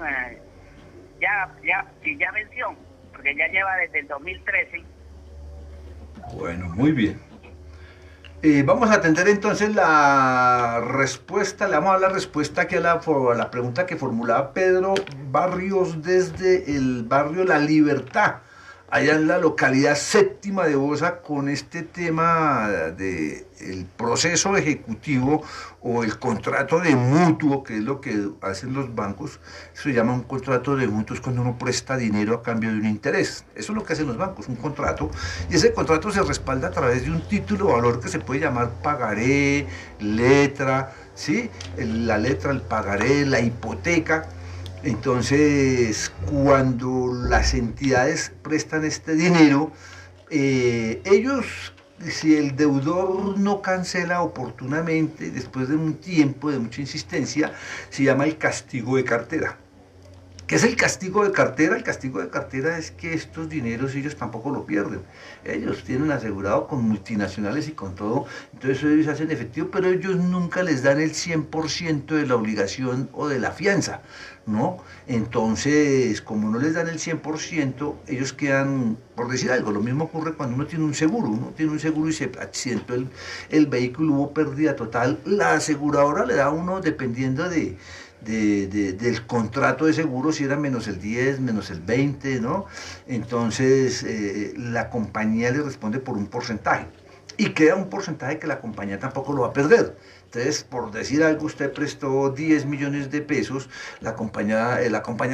si ya venció, porque ya lleva desde el 2013. Bueno, muy bien. Vamos a atender entonces la respuesta, le vamos a dar la respuesta aquí a la pregunta que formulaba Pedro Barrios desde el barrio La Libertad, allá en la localidad séptima de Bosa, con este tema del proceso ejecutivo o el contrato de mutuo, que es lo que hacen los bancos. Eso se llama un contrato de mutuo, es cuando uno presta dinero a cambio de un interés. Eso es lo que hacen los bancos, un contrato, y ese contrato se respalda a través de un título de valor que se puede llamar pagaré, letra, ¿sí? La letra, el pagaré, la hipoteca. Entonces, cuando las entidades prestan este dinero, ellos, si el deudor no cancela oportunamente, después de un tiempo de mucha insistencia, se llama el castigo de cartera. ¿Qué es el castigo de cartera? El castigo de cartera es que estos dineros ellos tampoco lo pierden. Ellos tienen asegurado con multinacionales y con todo, entonces ellos hacen efectivo, pero ellos nunca les dan el 100% de la obligación o de la fianza, ¿no? Entonces, como no les dan el 100%, ellos quedan, por decir algo, lo mismo ocurre cuando uno tiene un seguro y se accidentó el vehículo, hubo pérdida total, la aseguradora le da a uno, dependiendo del contrato de seguro, si era menos el 10, menos el 20, ¿no? Entonces la compañía le responde por un porcentaje y queda un porcentaje que la compañía tampoco lo va a perder. Entonces, por decir algo, usted prestó 10 millones de pesos, la compañía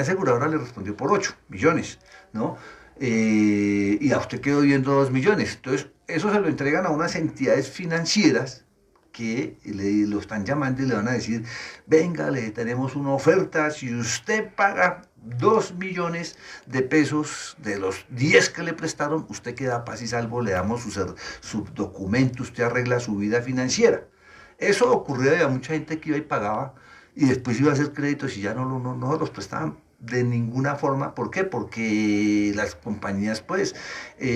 aseguradora le respondió por 8 millones, ¿no? Y a usted quedó viendo 2 millones. Entonces, eso se lo entregan a unas entidades financieras que lo están llamando y le van a decir, venga, le tenemos una oferta, si usted paga 2 millones de pesos de los 10 que le prestaron, usted queda paz y salvo, le damos su documento, usted arregla su vida financiera. Eso ocurría a mucha gente que iba y pagaba y después iba a hacer créditos y ya no los prestaban de ninguna forma. ¿Por qué? Porque las compañías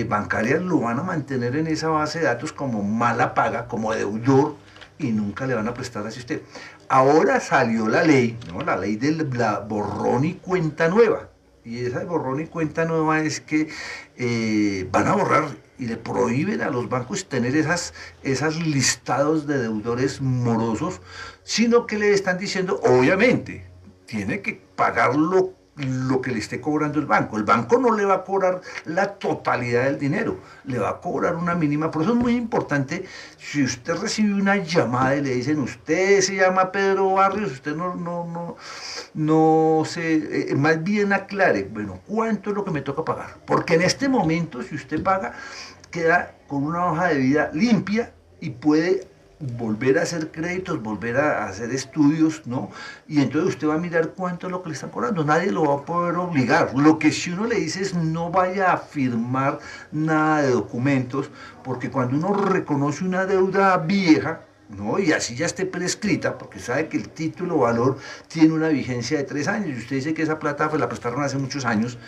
bancarias lo van a mantener en esa base de datos como mala paga, como deudor, y nunca le van a prestar así a usted. Ahora salió la ley, ¿no? La ley del borrón y cuenta nueva. Y esa de borrón y cuenta nueva es que van a borrar y le prohíben a los bancos tener esas listados de deudores morosos, sino que le están diciendo, obviamente, tiene que pagar lo que le esté cobrando el banco. El banco no le va a cobrar la totalidad del dinero, le va a cobrar una mínima. Por eso es muy importante, si usted recibe una llamada y le dicen, usted se llama Pedro Barrios, usted no se, más bien aclare, bueno, ¿cuánto es lo que me toca pagar? Porque en este momento, si usted paga, queda con una hoja de vida limpia y puede volver a hacer créditos, volver a hacer estudios, ¿no? Y entonces usted va a mirar cuánto es lo que le están cobrando. Nadie lo va a poder obligar. Lo que si uno le dice es no vaya a firmar nada de documentos, porque cuando uno reconoce una deuda vieja, ¿no? Y así ya esté prescrita, porque sabe que el título o valor tiene una vigencia de 3 años, y usted dice que esa plata pues la prestaron hace muchos años,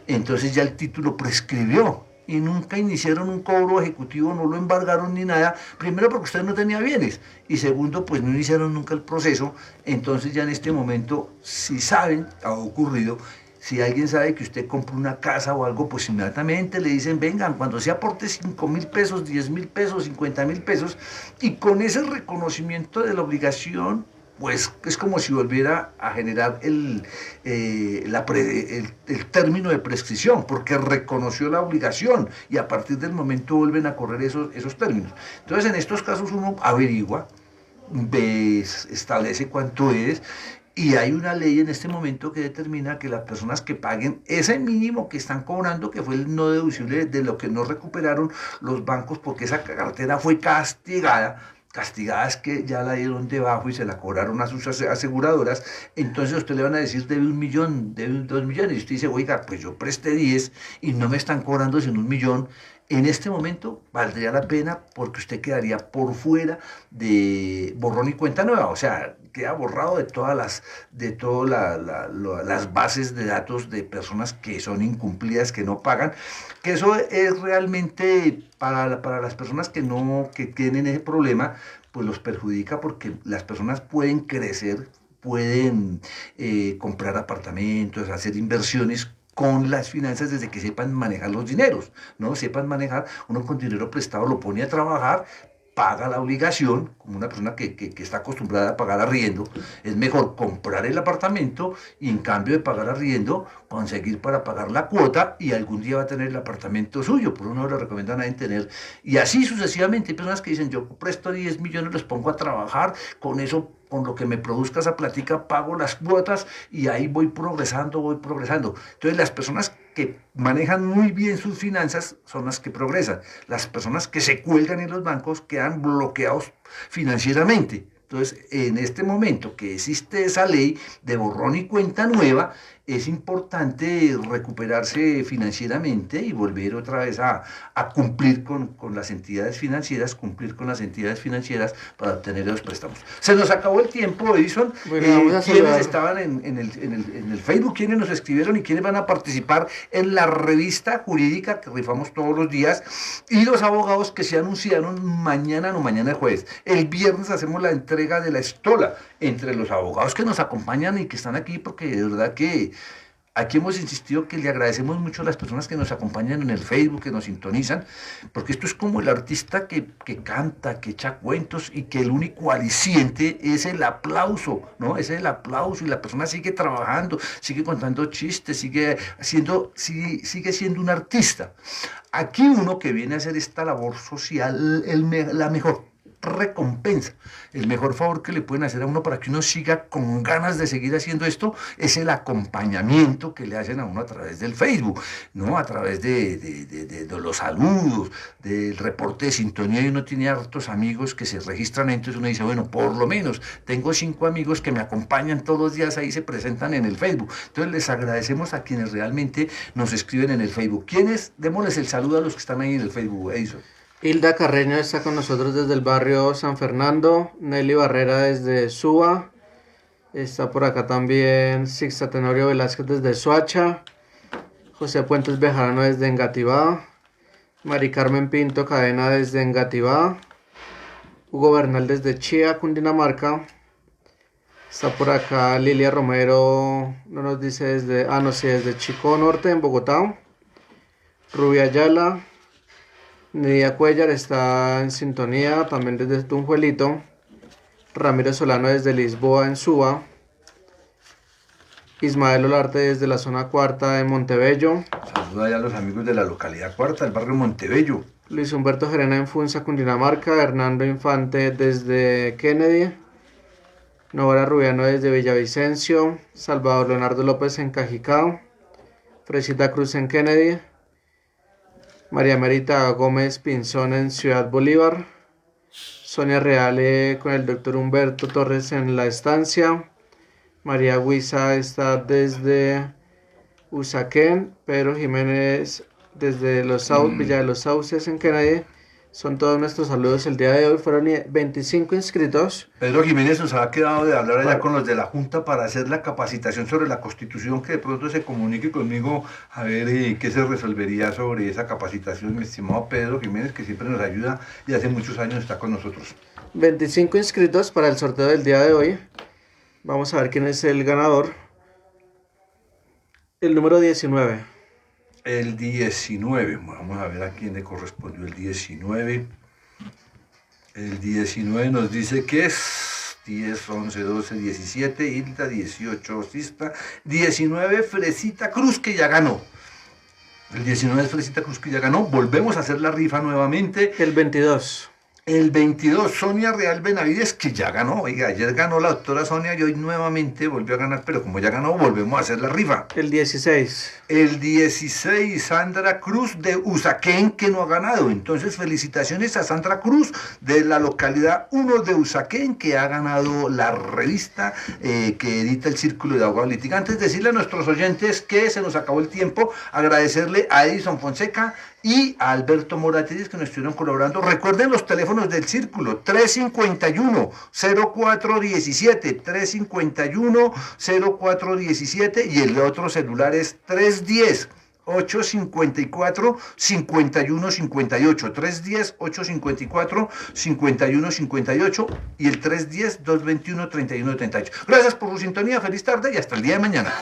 entonces ya el título prescribió, y nunca iniciaron un cobro ejecutivo, no lo embargaron ni nada, primero porque usted no tenía bienes, y segundo, pues no iniciaron nunca el proceso, entonces ya en este momento, si saben, ha ocurrido, si alguien sabe que usted compró una casa o algo, pues inmediatamente le dicen, vengan, cuando se aporte 5.000 pesos, 10.000 pesos, 50.000 pesos, y con ese reconocimiento de la obligación, pues es como si volviera a generar el término de prescripción, porque reconoció la obligación y a partir del momento vuelven a correr esos términos. Entonces en estos casos uno averigua, establece cuánto es, y hay una ley en este momento que determina que las personas que paguen ese mínimo que están cobrando, que fue el no deducible de lo que no recuperaron los bancos porque esa cartera fue castigada es que ya la dieron debajo y se la cobraron a sus aseguradoras, entonces a usted le van a decir debe 1.000.000, debe 2.000.000, y usted dice, oiga, pues yo presté 10 y no me están cobrando sino 1.000.000, en este momento valdría la pena porque usted quedaría por fuera de borrón y cuenta nueva, o sea, queda borrado de todas las bases de datos de personas que son incumplidas, que no pagan, que eso es realmente para las personas que tienen ese problema, pues los perjudica porque las personas pueden crecer, pueden comprar apartamentos, hacer inversiones con las finanzas desde que sepan manejar los dineros, ¿no? Sepan manejar, uno con dinero prestado lo pone a trabajar, paga la obligación, como una persona que está acostumbrada a pagar arriendo, es mejor comprar el apartamento y en cambio de pagar arriendo, conseguir para pagar la cuota y algún día va a tener el apartamento suyo, por uno le recomiendan a tener, y así sucesivamente. Hay personas que dicen, yo presto 10 millones, los pongo a trabajar, con eso, con lo que me produzca esa plática, pago las cuotas y ahí voy progresando. Entonces las personas que manejan muy bien sus finanzas son las que progresan. Las personas que se cuelgan en los bancos quedan bloqueados financieramente. Entonces, en este momento que existe esa ley de borrón y cuenta nueva, es importante recuperarse financieramente y volver otra vez a cumplir con las entidades financieras, para obtener los préstamos. Se nos acabó el tiempo, Edison. Bueno, ¿Quiénes estaban en el Facebook? ¿Quiénes nos escribieron y quiénes van a participar en la revista jurídica que rifamos todos los días? Y los abogados que se anunciaron mañana es jueves. El viernes hacemos la entrega de la estola entre los abogados que nos acompañan y que están aquí, porque de verdad que aquí hemos insistido que le agradecemos mucho a las personas que nos acompañan en el Facebook, que nos sintonizan, porque esto es como el artista que canta, que echa cuentos y que el único aliciente es el aplauso, ¿no? Es el aplauso y la persona sigue trabajando, sigue contando chistes, sigue siendo un artista. Aquí uno que viene a hacer esta labor social, la mejor recompensa, el mejor favor que le pueden hacer a uno para que uno siga con ganas de seguir haciendo esto es el acompañamiento que le hacen a uno a través del Facebook, ¿no? A través de los saludos, del reporte de sintonía, y uno tiene hartos amigos que se registran, entonces uno dice, bueno, por lo menos tengo 5 amigos que me acompañan todos los días, ahí se presentan en el Facebook. Entonces les agradecemos a quienes realmente nos escriben en el Facebook. ¿Quiénes? Démosles el saludo a los que están ahí en el Facebook, Edison. Hilda Carreño está con nosotros desde el barrio San Fernando, Nelly Barrera desde Suba, está por acá también Sixta Tenorio Velázquez desde Soacha, José Puentes Bejarano desde Engativá, Mari Carmen Pinto Cadena desde Engativá, Hugo Bernal desde Chía, Cundinamarca, está por acá Lilia Romero, no nos dice desde Chico Norte en Bogotá, Rubia Ayala, Nidia Cuellar está en sintonía también desde Tunjuelito, Ramiro Solano desde Lisboa en Suba, Ismael Olarte desde la zona cuarta de Montebello. Saluda ya a los amigos de la localidad cuarta, del barrio Montebello. Luis Humberto Gerena en Funza, Cundinamarca, Hernando Infante desde Kennedy, Nora Rubiano desde Villavicencio, Salvador Leonardo López en Cajicá, Fresita Cruz en Kennedy, María Merita Gómez Pinzón en Ciudad Bolívar, Sonia Reale con el doctor Humberto Torres en La Estancia, María Huiza está desde Usaquén, Pedro Jiménez desde Villa de los Sauces en Kennedy, Son todos nuestros saludos el día de hoy. Fueron 25 inscritos. Pedro Jiménez nos ha quedado de hablar allá Vale. con los de la Junta para hacer la capacitación sobre la Constitución, que de pronto se comunique conmigo a ver qué se resolvería sobre esa capacitación, mi estimado Pedro Jiménez, que siempre nos ayuda y hace muchos años está con nosotros. 25 inscritos para el sorteo del día de hoy. Vamos a ver quién es el ganador. El número 19. El 19, vamos a ver a quién le correspondió el 19. El 19 nos dice que es 10, 11, 12, 17, Hilda, 18, Sista, 19, Fresita Cruz, que ya ganó. El 19 es Fresita Cruz, que ya ganó. Volvemos a hacer la rifa nuevamente. El 22. El 22, Sonia Real Benavides, que ya ganó. Oiga, ayer ganó la doctora Sonia y hoy nuevamente volvió a ganar, pero como ya ganó, volvemos a hacer la rifa. El 16. El 16, Sandra Cruz de Usaquén, que no ha ganado. Entonces, felicitaciones a Sandra Cruz de la localidad 1 de Usaquén, que ha ganado la revista que edita el Círculo de Abogados Litigantes. Decirle a nuestros oyentes que se nos acabó el tiempo, agradecerle a Edison Fonseca y a Alberto Morates que nos estuvieron colaborando. Recuerden los teléfonos del Círculo: 351-0417, 351-0417, y el otro celular es 310-854-5158, 310-854-5158 y el 310-221-3138. Gracias por su sintonía, feliz tarde y hasta el día de mañana.